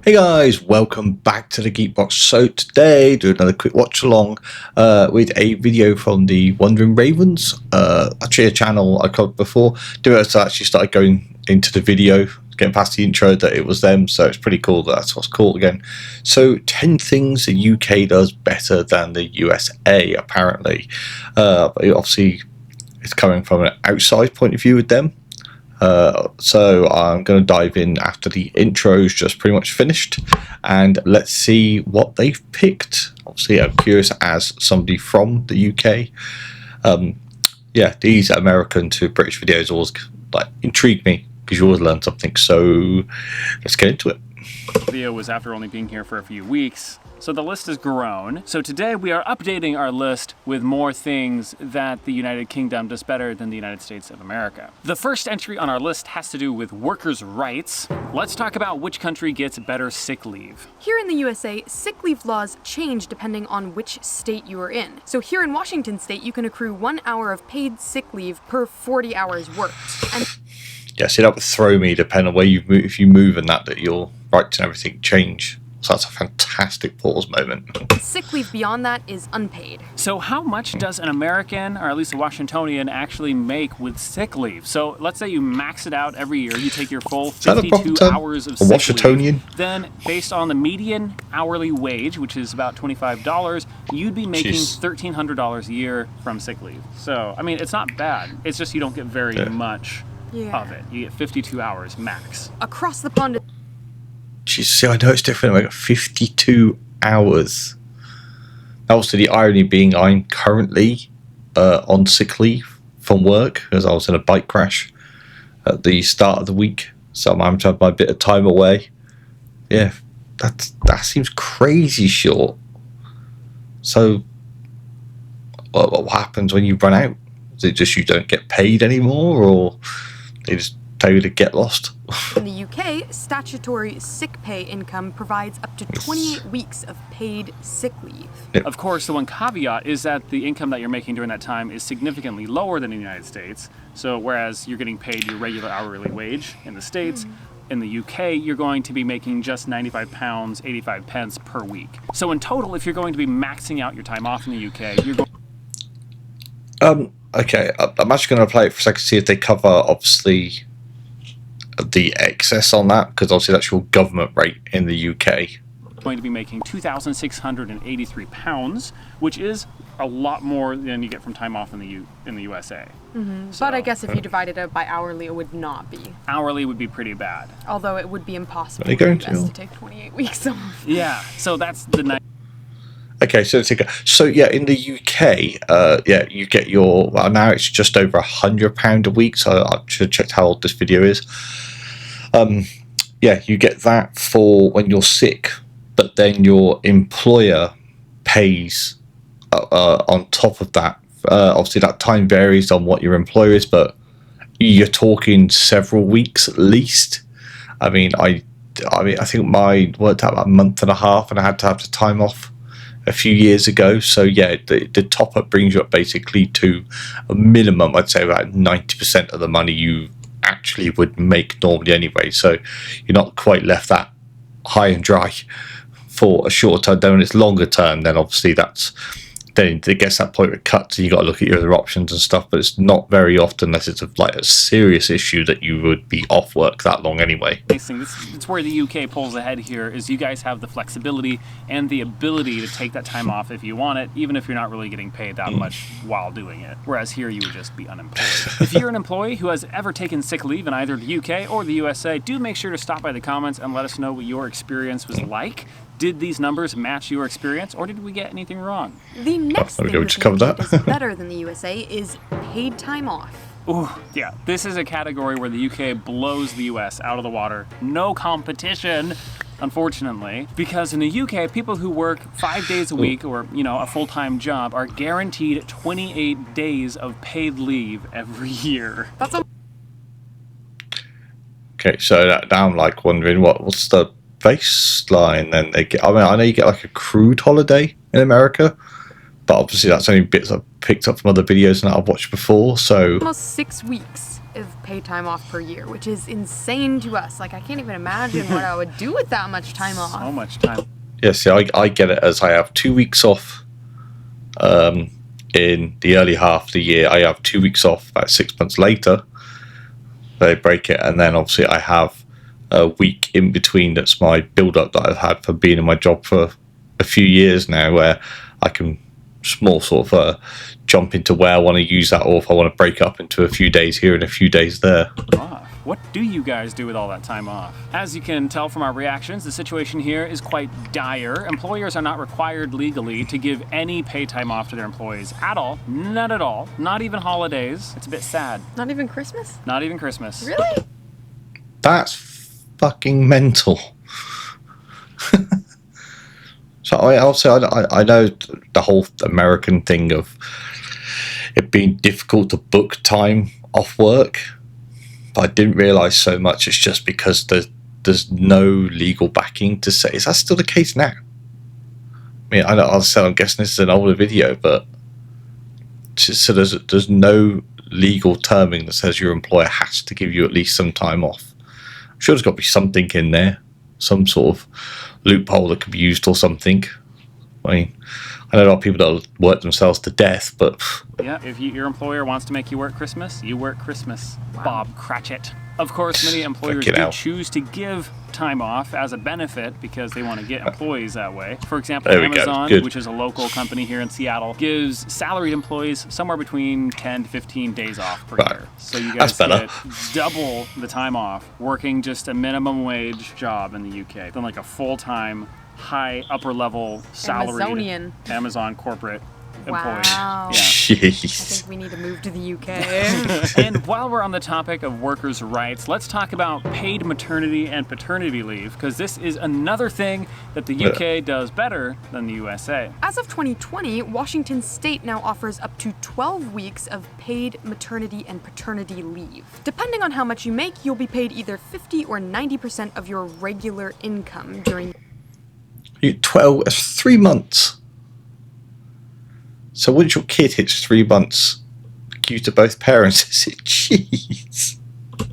Hey guys, welcome back to the Geekbox. So today, do another quick watch along with a video from the Wandering Ravens. Actually a channel I covered before. I actually started going into the video, getting past the intro that it was them, so it's pretty cool that that's what's called again. So 10 things the UK does better than the USA, apparently. But obviously it's coming from an outside point of view with them. So I'm going to dive in after the intro's just pretty much finished, and let's see what they've picked. Obviously I'm curious as somebody from the UK. Yeah, these American to British videos always like intrigue me because you always learn something, so let's get into it. The video was after only being here for a few weeks, so the list has grown. So today we are updating our list with more things that the United Kingdom does better than the United States of America. The first entry on our list has to do with workers' rights. Let's talk about which country gets better sick leave. Here in the USA, sick leave laws change depending on which state you are in. So here in Washington state, you can accrue 1 hour of paid sick leave per 40 hours worked. And yeah, see, that would throw me depending on where you move. If you move and that your rights and everything change. So that's a fantastic pause moment. Sick leave beyond that is unpaid. So how much does an American, or at least a Washingtonian, actually make with sick leave? So let's say you max it out every year, you take your full 52 hours of sick leave. Then based on the median hourly wage, which is about $25, you'd be making $1,300 a year from sick leave. So, I mean, it's not bad. It's just you don't get very much of it. You get 52 hours max. Across the pond. See, I know it's different. I got 52 hours. Also, the irony being I'm currently on sick leave from work because I was in a bike crash at the start of the week. So I'm having to have my bit of time away. Yeah, that seems crazy short. So what happens when you run out? Is it just you don't get paid anymore, or they just tell you to get lost? In the UK, statutory sick pay income provides up to 28 weeks of paid sick leave. Yep. Of course, the one caveat is that the income that you're making during that time is significantly lower than in the United States. So whereas you're getting paid your regular hourly wage in the States, in the UK, you're going to be making just £95, 85 pence per week. So in total, if you're going to be maxing out your time off in the UK, you're going... Okay, I'm actually going to play it for a second, see if they cover, obviously, the excess on that, because obviously that's your government rate in the UK. Going to be making £2,683, which is a lot more than you get from time off in the USA. So, but I guess if you divided it by hourly, it would not be. Hourly would be pretty bad. Although it would be impossible for the US to take 28 weeks off. Yeah, so that's the nice. Okay, so yeah, in the UK, yeah, you get your, well, now it's just over £100 a week. So I should have checked how old this video is. Yeah, you get that for when you're sick, but then your employer pays on top of that. Obviously, that time varies on what your employer is, but you're talking several weeks at least. I mean, I think mine worked out about a month and a half, and I had to have the time off a few years ago. So yeah, the top up brings you up basically to a minimum, I'd say about 90% of the money you actually would make normally anyway. So you're not quite left that high and dry for a short term. Then when it's longer term, then obviously then it gets that point where it cuts, and you got to look at your other options and stuff. But it's not very often, unless it's like a serious issue, that you would be off work that long anyway. It's where the UK pulls ahead here, is you guys have the flexibility and the ability to take that time off if you want it, even if you're not really getting paid that much while doing it. Whereas here you would just be unemployed. If you're an employee who has ever taken sick leave in either the UK or the USA, do make sure to stop by the comments and let us know what your experience was like. Did these numbers match your experience, or did we get anything wrong? The next thing that does better than the USA is paid time off. Ooh, yeah, this is a category where the UK blows the US out of the water. No competition, unfortunately, because in the UK, people who work 5 days a week or, a full-time job are guaranteed 28 days of paid leave every year. Okay, so now I'm like wondering what's the baseline then they get. I mean, I know you get like a accrued holiday in America, but obviously that's only bits I've picked up from other videos and that I've watched before. So almost 6 weeks of paid time off per year, which is insane to us. Like, I can't even imagine what I would do with that much time off. So much time. Yeah, see, I get it as I have 2 weeks off in the early half of the year. I have 2 weeks off about 6 months later. They break it, and then obviously I have a week in between. That's my build-up that I've had for being in my job for a few years now, where I can more sort of jump into where I want to use that, or if I want to break up into a few days here and a few days there. What do you guys do with all that time off? As you can tell from our reactions, the situation here is quite dire. Employers are not required legally to give any paid time off to their employees at all. None at all. Not even holidays. It's a bit sad. Not even Christmas? Not even Christmas. Really? That's fucking mental. So I know the whole American thing of it being difficult to book time off work. I didn't realise so much it's just because there's no legal backing to say. Is that still the case now? I mean, I'm guessing this is an older video, but so there's no legal terming that says your employer has to give you at least some time off. I'm sure there's got to be something in there, some sort of loophole that could be used or something. I mean, I know a lot of people that work themselves to death, but... Yeah, if your employer wants to make you work Christmas, you work Christmas. Wow. Bob Cratchit. Of course, many employers do choose to give time off as a benefit because they want to get employees that way. For example, Amazon, which is a local company here in Seattle, gives salaried employees somewhere between 10 to 15 days off per year. So you guys get double the time off working just a minimum wage job in the UK than like a full-time, high upper level salaried Amazon corporate employee. Wow. Yeah. Jeez. I think we need to move to the UK. And while we're on the topic of workers' rights, let's talk about paid maternity and paternity leave, because this is another thing that the UK does better than the USA. As of 2020, Washington State now offers up to 12 weeks of paid maternity and paternity leave. Depending on how much you make, you'll be paid either 50 or 90% of your regular income during 12, that's 3 months. So once your kid hits 3 months, due to both parents, jeez.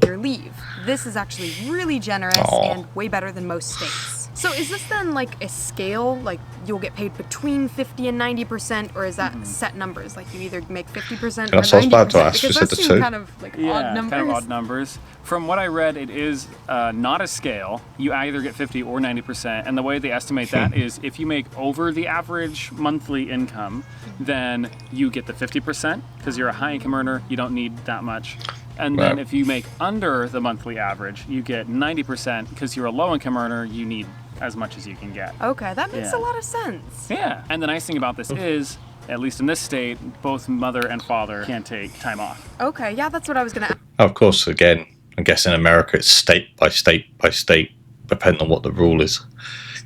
Your leave. This is actually really generous and way better than most states. So is this then like a scale, like you'll get paid between 50 and 90%, or is that set numbers? Like you either make 50% or 90%? Because those seem kind of like odd numbers. Kind of odd numbers. From what I read, it is not a scale. You either get 50 or 90%, and the way they estimate that is if you make over the average monthly income, then you get the 50% because you're a high income earner. You don't need that much. And then if you make under the monthly average, you get 90% because you're a low income earner. You need as much as you can get. Okay, that makes a lot of sense. Yeah, and the nice thing about this is, at least in this state, both mother and father can take time off. Okay, yeah, that's what I was going to ask. Of course, again, I guess in America it's state by state by state, depending on what the rule is.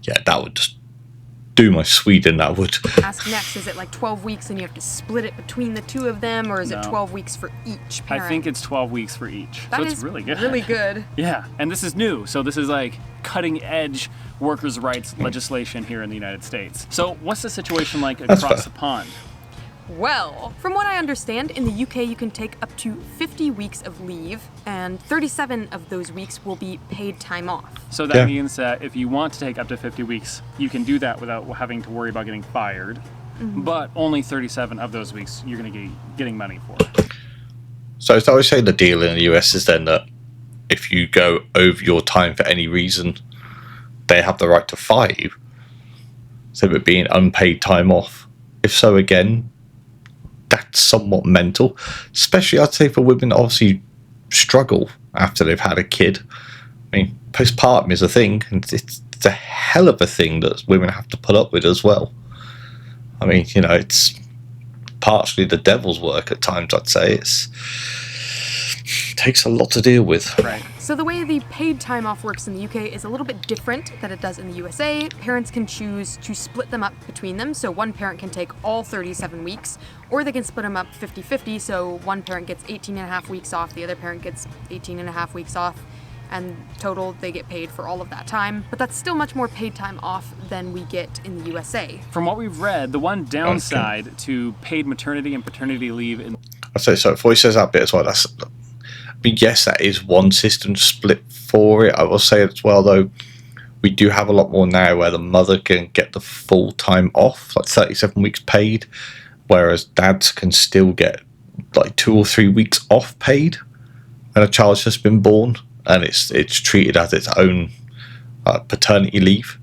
Yeah, that would just do my Sweden, that would. Ask next, is it like 12 weeks and you have to split it between the two of them, or is it 12 weeks for each parent? I think it's 12 weeks for each. That so is it's really good. Really good. Yeah, and this is new, so this is like cutting edge workers' rights legislation here in the United States. So what's the situation like across the pond? Well, from what I understand, in the UK you can take up to 50 weeks of leave, and 37 of those weeks will be paid time off. So that means that if you want to take up to 50 weeks, you can do that without having to worry about getting fired. But only 37 of those weeks you're going to be getting money for. So I would say the deal in the US is then that if you go over your time for any reason, they have the right to fire you. So it being unpaid time off. If so, again, that's somewhat mental, especially I'd say for women that obviously struggle after they've had a kid. I mean, postpartum is a thing, and it's a hell of a thing that women have to put up with as well. I mean, you know, it's partially the devil's work at times, I'd say. It takes a lot to deal with. Right. So the way the paid time off works in the UK is a little bit different than it does in the USA. Parents can choose to split them up between them, so one parent can take all 37 weeks, or they can split them up 50-50, so one parent gets 18 and a half weeks off, the other parent gets 18 and a half weeks off, and total they get paid for all of that time. But that's still much more paid time off than we get in the USA. From what we've read, the one downside to paid maternity and paternity leave in... I'd say so. Before he says that bit as well, that's But yes, that is one system split for it. I will say as well, though, we do have a lot more now where the mother can get the full time off, like 37 weeks paid, whereas dads can still get like 2 or 3 weeks off paid when a child's just been born, and it's treated as its own paternity leave,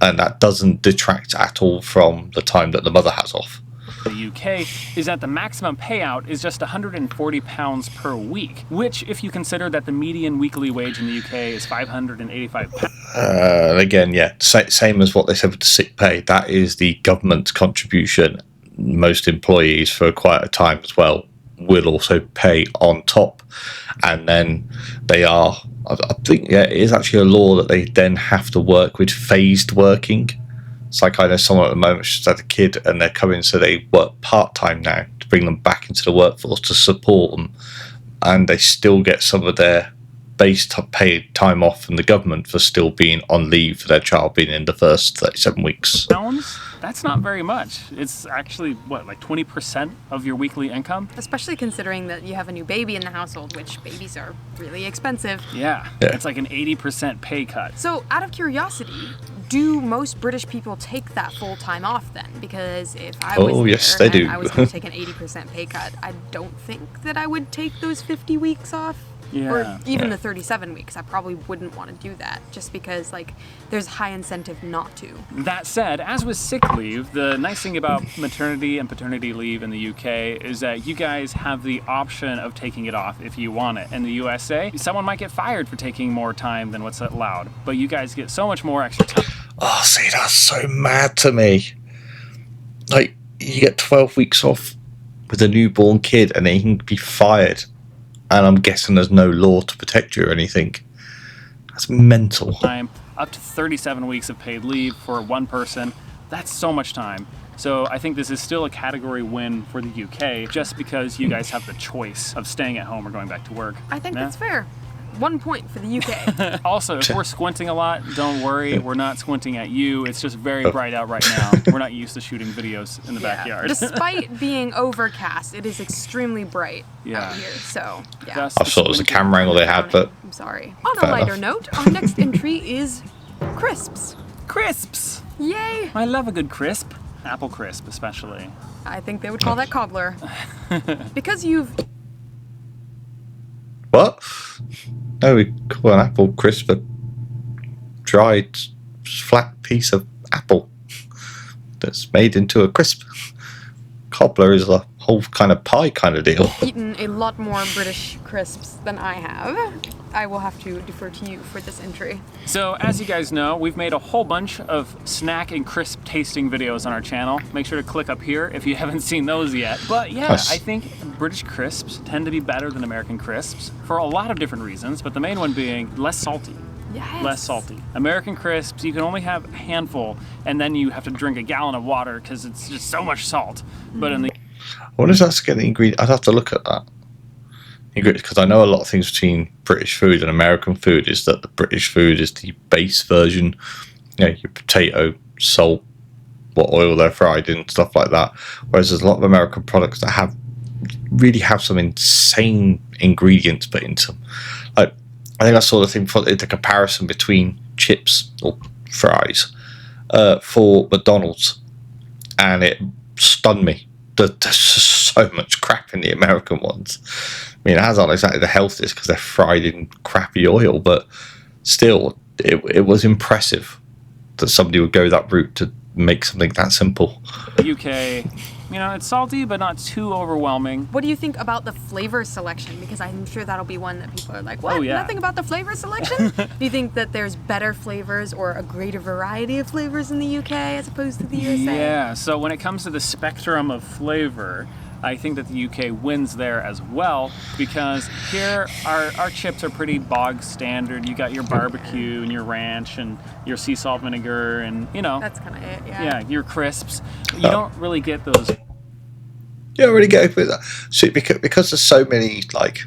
and that doesn't detract at all from the time that the mother has off. The UK is that the maximum payout is just £140 per week, which, if you consider that the median weekly wage in the UK is £585. Again, yeah, same as what they said with the sick pay. That is the government's contribution. Most employees for quite a time as well will also pay on top, and then they are, I think, yeah, it is actually a law that they then have to work with phased working. It's like I know someone at the moment, she's had a kid and they're coming, so they work part-time now to bring them back into the workforce to support them, and they still get some of their base paid time off from the government for still being on leave for their child being in the first 37 weeks. That's not very much. It's actually, what, like 20% of your weekly income? Especially considering that you have a new baby in the household, which babies are really expensive. Yeah. It's like an 80% pay cut. So, out of curiosity, do most British people take that full time off then? Because if I was yes, they do. I was going to take an 80% pay cut, I don't think that I would take those 50 weeks off. Yeah. Or even the 37 weeks. I probably wouldn't want to do that just because, like, there's high incentive not to. That said, as with sick leave, the nice thing about maternity and paternity leave in the UK is that you guys have the option of taking it off if you want it. In the USA, someone might get fired for taking more time than what's allowed, but you guys get so much more extra time. Oh, see, that's so mad to me. Like, you get 12 weeks off with a newborn kid and then you can be fired. And I'm guessing there's no law to protect you or anything. That's mental. Time, up to 37 weeks of paid leave for one person. That's so much time. So I think this is still a category win for the UK, just because you guys have the choice of staying at home or going back to work. I think that's fair. 1 point for the UK. Also, if we're squinting a lot, don't worry. We're not squinting at you. It's just very bright out right now. We're not used to shooting videos in the backyard. Despite being overcast, it is extremely bright out here. So, yeah. I thought it was a camera angle they had, but... I'm sorry. On a lighter note, our next entry is crisps. Crisps! Yay! I love a good crisp. Apple crisp, especially. I think they would call that cobbler. Because you've... What? No, we call an apple crisp a dried flat piece of apple that's made into a crisp. Cobbler is a whole kind of pie kind of deal. Eaten a lot more British crisps than I have. I will have to defer to you for this entry. So, as you guys know, we've made a whole bunch of snack and crisp tasting videos on our channel. Make sure to click up here if you haven't seen those yet. But yeah, I think British crisps tend to be better than American crisps for a lot of different reasons, but the main one being less salty. Yes. Less salty. American crisps, you can only have a handful, and then you have to drink a gallon of water because it's just so much salt. But in the... I wonder if that's getting ingredient. I'd have to look at that. Because I know a lot of things between British food and American food is that the British food is the base version. You know, your potato, salt, what oil they're fried in, stuff like that. Whereas there's a lot of American products that really have some insane ingredients put into them. Like, I think I saw the comparison between chips or fries for McDonald's, and it stunned me. There's just so much crap in the American ones. I mean, it has aren't exactly the healthiest because they're fried in crappy oil, but still, it was impressive that somebody would go that route to make something that simple. UK, you know, it's salty, but not too overwhelming. What do you think about the flavor selection? Because I'm sure that'll be one that people are like, what? Oh, yeah. Nothing about the flavor selection? Do you think that there's better flavors or a greater variety of flavors in the UK as opposed to the USA? Yeah, so when it comes to the spectrum of flavor, I think that the UK wins there as well, because here our chips are pretty bog standard. You got your barbecue and your ranch and your sea salt vinegar and, you know. That's kind of it, yeah. Yeah, your crisps. You don't really get those. You don't really get with that. So because there's so many, like,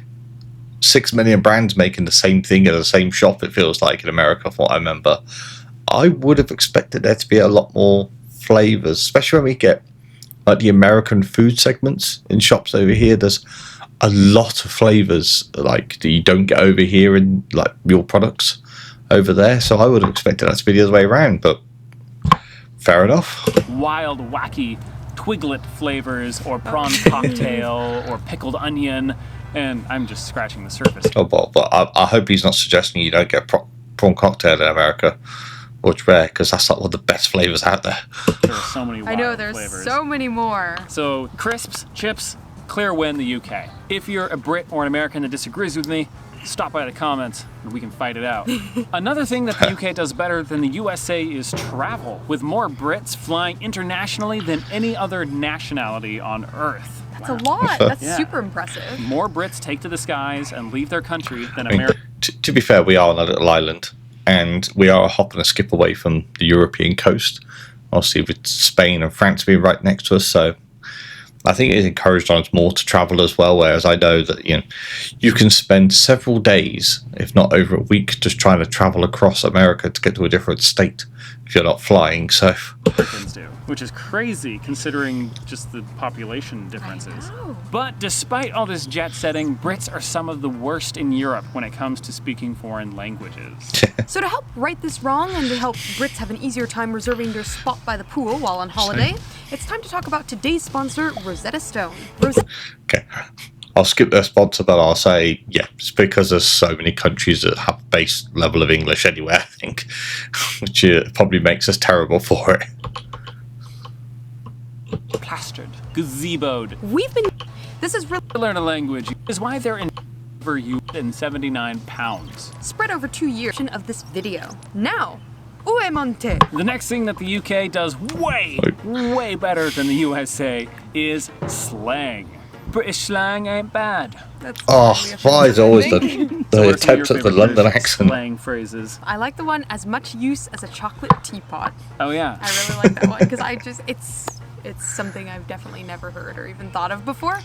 6 million brands making the same thing at the same shop, it feels like, in America, from what I remember. I would have expected there to be a lot more flavors, especially when we get like the American food segments in shops over here. There's a lot of flavors like that you don't get over here in like your products over there. So I would have expected that to be the other way around, but fair enough. Wild, wacky twiglet flavors, or prawn cocktail, or pickled onion, and I'm just scratching the surface. Oh, but I hope he's not suggesting you don't get prawn cocktail in America, which rare, because that's like one of the best flavors out there. There are so many wild I know, there's flavors. so many more. So, crisps, chips, clear win the UK. If you're a Brit or an American that disagrees with me, stop by the comments and we can fight it out. Another thing that the UK does better than the USA is travel, with more Brits flying internationally than any other nationality on Earth. That's a lot. That's Yeah. super impressive. More Brits take to the skies and leave their country than I mean, Americans. to be fair, we are on a little island, and we are a hop and a skip away from the European coast. Obviously, with Spain and France being right next to us, so I think it encouraged us more to travel as well. Whereas I know that you can spend several days, if not over a week, just trying to travel across America to get to a different state if you're not flying. So Americans do, which is crazy considering just the population differences. know. But despite all this jet setting, Brits are some of the worst in Europe when it comes to speaking foreign languages. So to help right this wrong and to help Brits have an easier time reserving their spot by the pool while on holiday, it's time to talk about today's sponsor, Rosetta Stone. okay, I'll skip their sponsor, but I'll say it's because there's so many countries that have a base level of English anyway. I think, which probably makes us terrible for it. Plastered, gazeboed. This is really To learn a language is why they're in for you in 79 pounds. spread over 2 years of this video. Now, Uemonte. The next thing that the UK does way better than the USA is slang. British slang ain't bad. That's Oh, really why is always the So what are some of attempt your at the favorite London British accent? Slang phrases. I like the one as much use as a chocolate teapot. Oh yeah. I really like that one because it's something I've definitely never heard or even thought of before.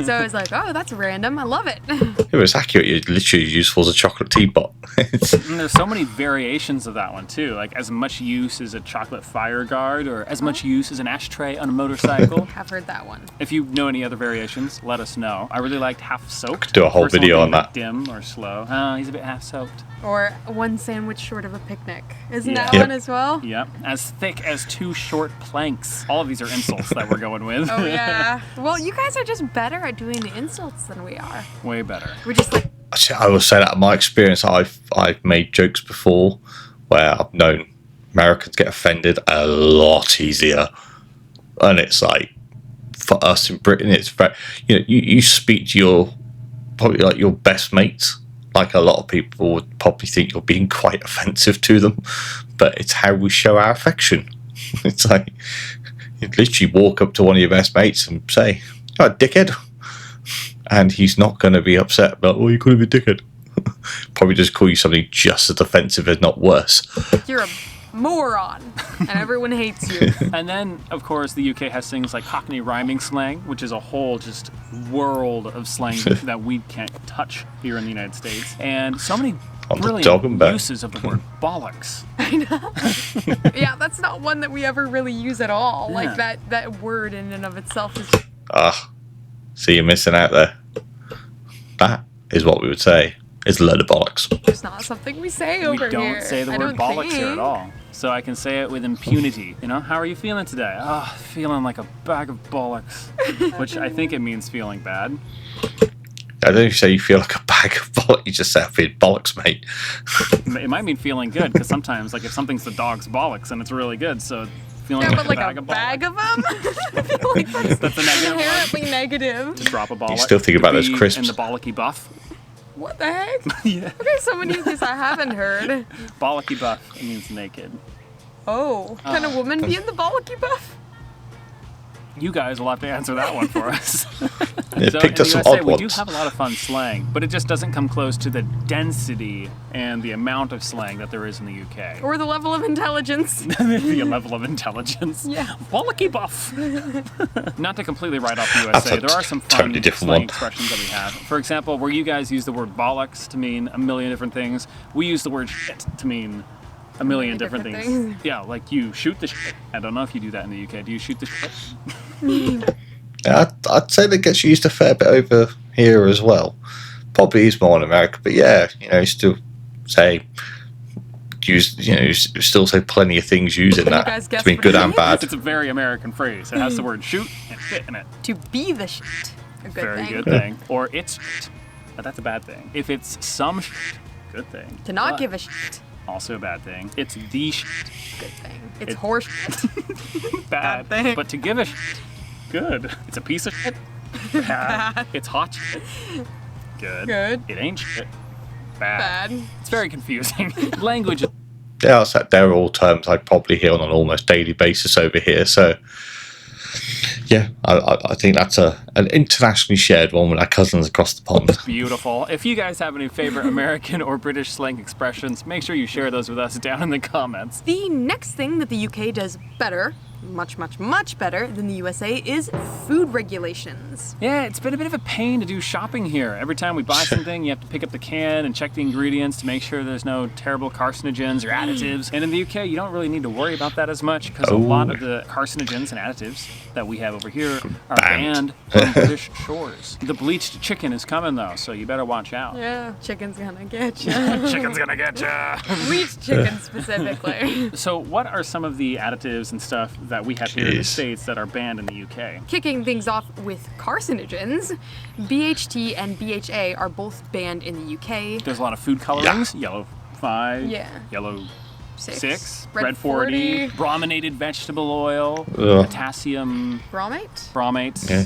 So I was like, oh, that's random. I love it. It was accurate. It's literally useful as a chocolate teapot. And there's so many variations of that one too, like as much use as a chocolate fire guard, or as much use as an ashtray on a motorcycle. I've heard that one. If you know any other variations, let us know. I really liked half soaked. Do a whole For someone video being on a bit that. Dim or slow. Oh, he's a bit half soaked. Or one sandwich short of a picnic. Isn't Yeah. that Yep. one as well? Yep. As thick as 2 short planks. All of these are insults that we're going with. Oh yeah. Well, you guys are just better at doing the insults than we are. Way better. We're just like, I will say that in my experience, I've made jokes before where I've known Americans get offended a lot easier, and it's like for us in Britain, it's very you speak to your probably like your best mates. Like a lot of people would probably think you're being quite offensive to them, but it's how we show our affection. It's like you literally walk up to one of your best mates and say, "Oh, dickhead," and he's not going to be upset about, "Oh, you call him a dickhead." Probably just call you something just as offensive, if not worse. you're a moron, and everyone hates you. And then, of course, the UK has things like Cockney rhyming slang, which is a whole just world of slang that we can't touch here in the United States. And so many On the dog and brilliant back. uses of the word bollocks. Yeah, that's not one that we ever really use at all. Yeah. Like that word in and of itself is See, you're missing out there. That is what we would say is a load of bollocks. just not something we say We over don't here. say the I word don't bollocks here at think. all. So I can say it with impunity. How are you feeling today? Oh, feeling like a bag of bollocks. Which I think it means feeling bad. I don't say you feel like a bag of bollocks. You just say I feel bollocks, mate. It might mean feeling good, because sometimes, like, if something's the dog's bollocks, and it's really good, so feeling Yeah, like but like a a bag of bag of them? I feel like That's a negative one. inherently negative. To drop a bollock. still think to about those be crisps. In the bollocky buff. What the heck? Yeah. Okay, so many of these I haven't heard. Bollocky buff means naked. Oh, can a woman be in the bollocky buff? You guys will have to answer that one for us. Yeah, So picked in us the some USA, odd we do ones. have a lot of fun slang, but it just doesn't come close to the density and the amount of slang that there is in the UK. Or the level of intelligence? The level of intelligence. Yeah. Bollocky buff. Not to completely write off the That's USA, a there are some fun totally different slang one. expressions that we have. For example, where you guys use the word bollocks to mean a million different things, we use the word shit to mean a million different different things. things. Yeah, like you shoot the shit. I don't know if you do that in the UK. Do you shoot the shit? Yeah, I'd say that gets used a fair bit over here as well. Probably is more in America, but yeah, you still say you still say plenty of things using that to be good and bad. It's a very American phrase. It has the word shoot and shit in it. To be the shit. A good very thing. Good thing. Or it's shit. But that's a bad thing. If it's some shit, good thing. To not give a shit. Also a bad thing. It's the shit. Good thing. It's horse shit. Bad thing. But to give a shit, good. It's a piece of shit. Bad. It's hot shit. Good. Good. It ain't shit. Bad. It's very confusing. Language. Yeah, they're all terms I'd probably hear on an almost daily basis over here. So, yeah, I think that's an internationally shared one with our cousins across the pond. Beautiful. If you guys have any favorite American or British slang expressions, make sure you share those with us down in the comments. The next thing that the UK does better, much, much, much better than the USA, is food regulations. Yeah, it's been a bit of a pain to do shopping here. Every time we buy something, you have to pick up the can and check the ingredients to make sure there's no terrible carcinogens or additives. And in the UK, you don't really need to worry about that as much because a lot of the carcinogens and additives that we have over here are banned from British shores. The bleached chicken is coming though, so you better watch out. Yeah, chicken's gonna get you. Chicken's gonna get ya. Bleached chicken specifically. So what are some of the additives and stuff that we have here in the States that are banned in the UK? Kicking things off with carcinogens, BHT and BHA are both banned in the UK. There's a lot of food colorings. Yellow 5, yellow 6, red 40, brominated vegetable oil, potassium bromates.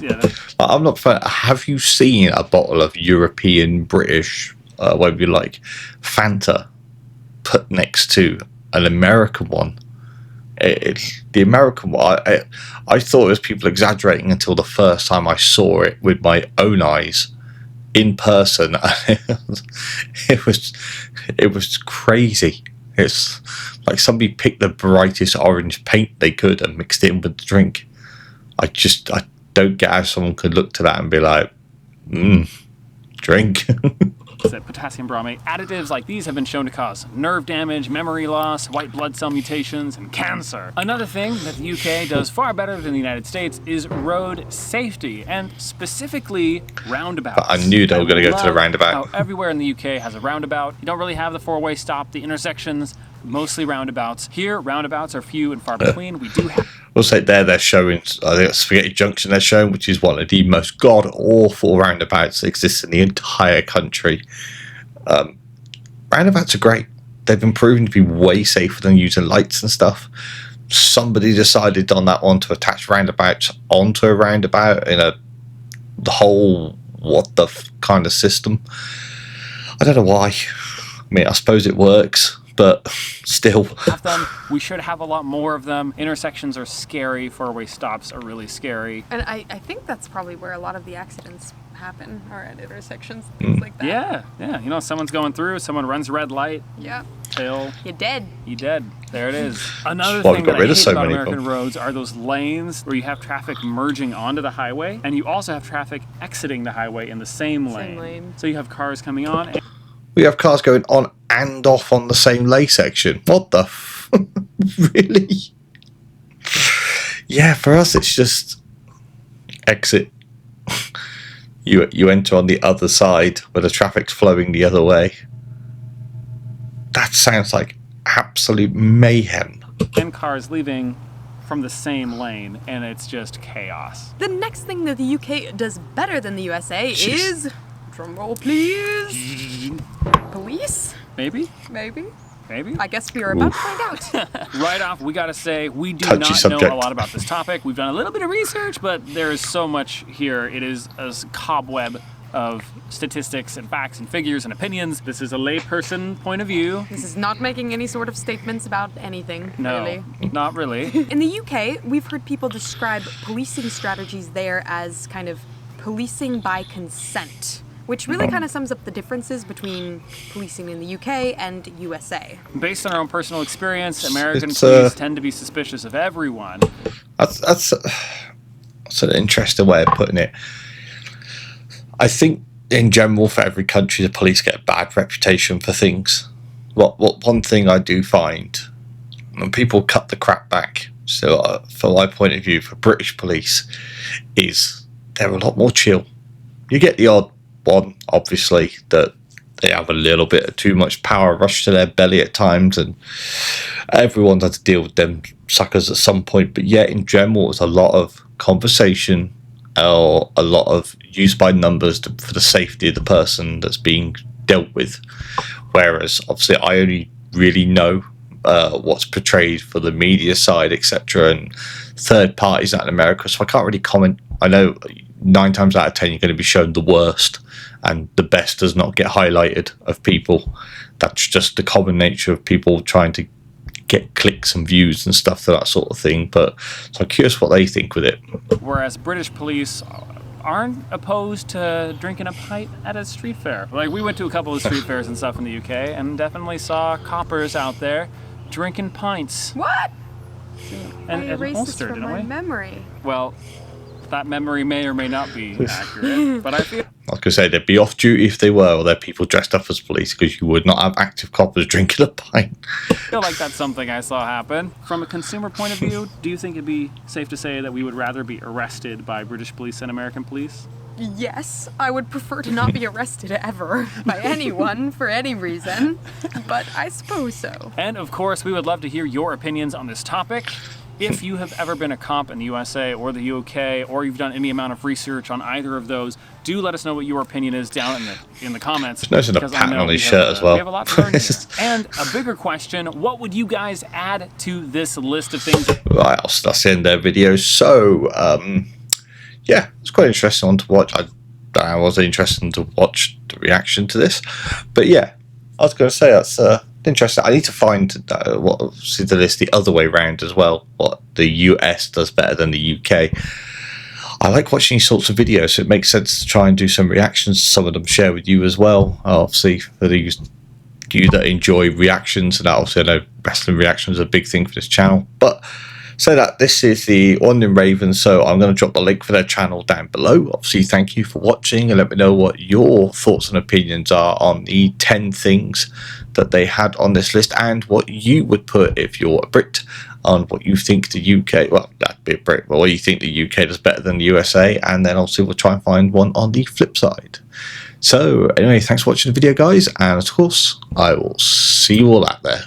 Yeah. I'm not. Have you seen a bottle of European, British, whatever you like, Fanta, put next to an American one? The American one, I thought it was people exaggerating until the first time I saw it with my own eyes in person. It was crazy. It's like somebody picked the brightest orange paint they could and mixed it in with the drink. I don't get how someone could look to that and be like, drink. Potassium bromate. Additives like these have been shown to cause nerve damage, memory loss, white blood cell mutations, and cancer. Another thing that the UK does far better than the United States is road safety, and specifically roundabouts. But I knew they were going to go to the roundabout. How everywhere in the UK has a roundabout. You don't really have the four-way stop, the intersections, mostly roundabouts. Here, roundabouts are few and far between. We do have... We'll say they're showing, I think it's Spaghetti Junction they're showing, which is one of the most god-awful roundabouts that exists in the entire country. Roundabouts are great. They've been proven to be way safer than using lights and stuff. Somebody decided on that one to attach roundabouts onto a roundabout in the whole what the kind of system. I don't know why. I mean, I suppose it works, but still. Have them. We should have a lot more of them. Intersections are scary. Four-way stops are really scary. And I think that's probably where a lot of the accidents happen, or at intersections, things like that. Yeah. You know, someone's going through, someone runs a red light. Yeah. Tail. You're dead. You dead. There it is. Another thing that I hate about American roads are those lanes where you have traffic merging onto the highway, and you also have traffic exiting the highway in the same lane. So you have cars coming on. We have cars going on and off on the same lane section. What the really? Yeah, for us it's just exit. You enter on the other side where the traffic's flowing the other way. That sounds like absolute mayhem. And cars leaving from the same lane, and it's just chaos. The next thing that the UK does better than the USA is... Drumroll, please. Police? Maybe? I guess we are about to find out. Right off, we gotta say, we do not know a lot about this topic. We've done a little bit of research, but there is so much here. It is a cobweb of statistics and facts and figures and opinions. This is a layperson point of view. This is not making any sort of statements about anything, really. Not really. In the UK, we've heard people describe policing strategies there as kind of policing by consent, which really kind of sums up the differences between policing in the UK and USA. Based on our own personal experience, American police tend to be suspicious of everyone. That's an interesting way of putting it. I think, in general, for every country, the police get a bad reputation for things. One thing I do find, when people cut the crap back, so from my point of view, for British police, is they're a lot more chill. You get the odd one, obviously, that they have a little bit of too much power rushed to their belly at times, and everyone's had to deal with them suckers at some point. But yeah, in general, it's a lot of conversation, or a lot of use by numbers for the safety of the person that's being dealt with. Whereas, obviously, I only really know what's portrayed for the media side, etc., and third parties out in America, so I can't really comment. I know 9 times out of 10 you're going to be shown the worst, and the best does not get highlighted of people. That's just the common nature of people trying to get clicks and views and stuff, that sort of thing. But so I'm curious what they think with it. Whereas British police aren't opposed to drinking a pint at a street fair. Like, we went to a couple of street fairs and stuff in the UK, and definitely saw coppers out there drinking pints. What? And I erased this Ulster, from didn't my we? memory. Well, that memory may or may not be accurate, but I feel I was going to say they'd be off duty if they were, or they're people dressed up as police, because you would not have active coppers drinking a pint. like that's something I saw happen. From a consumer point of view, do you think it'd be safe to say that we would rather be arrested by British police than American police? Yes, I would prefer to not be arrested ever by anyone for any reason, but I suppose so. And of course, we would love to hear your opinions on this topic. If you have ever been a cop in the USA or the UK, or you've done any amount of research on either of those, do let us know what your opinion is down in the comments. Notice a pattern on his shirt as well. We have a lot to learn here. And a bigger question, what would you guys add to this list of things? Right, that's the end of their video. So, yeah, it's quite an interesting one to watch. I was interested to watch the reaction to this. But yeah, I was going to say that's interesting. I need to find what see the list the other way around as well. What the US does better than the UK. I like watching these sorts of videos, so it makes sense to try and do some reactions. Some of them share with you as well. Obviously, for you that enjoy reactions, and obviously I know wrestling reactions are a big thing for this channel. But so that this is the Wandering Raven, so I'm going to drop the link for their channel down below. Obviously, thank you for watching, and let me know what your thoughts and opinions are on the 10 things that they had on this list, and what you would put if you're a Brit, on what you think the UK, well, that'd be a Brit, but what you think the UK does better than the USA, and then obviously we'll try and find one on the flip side. So anyway, thanks for watching the video, guys, and of course, I will see you all out there.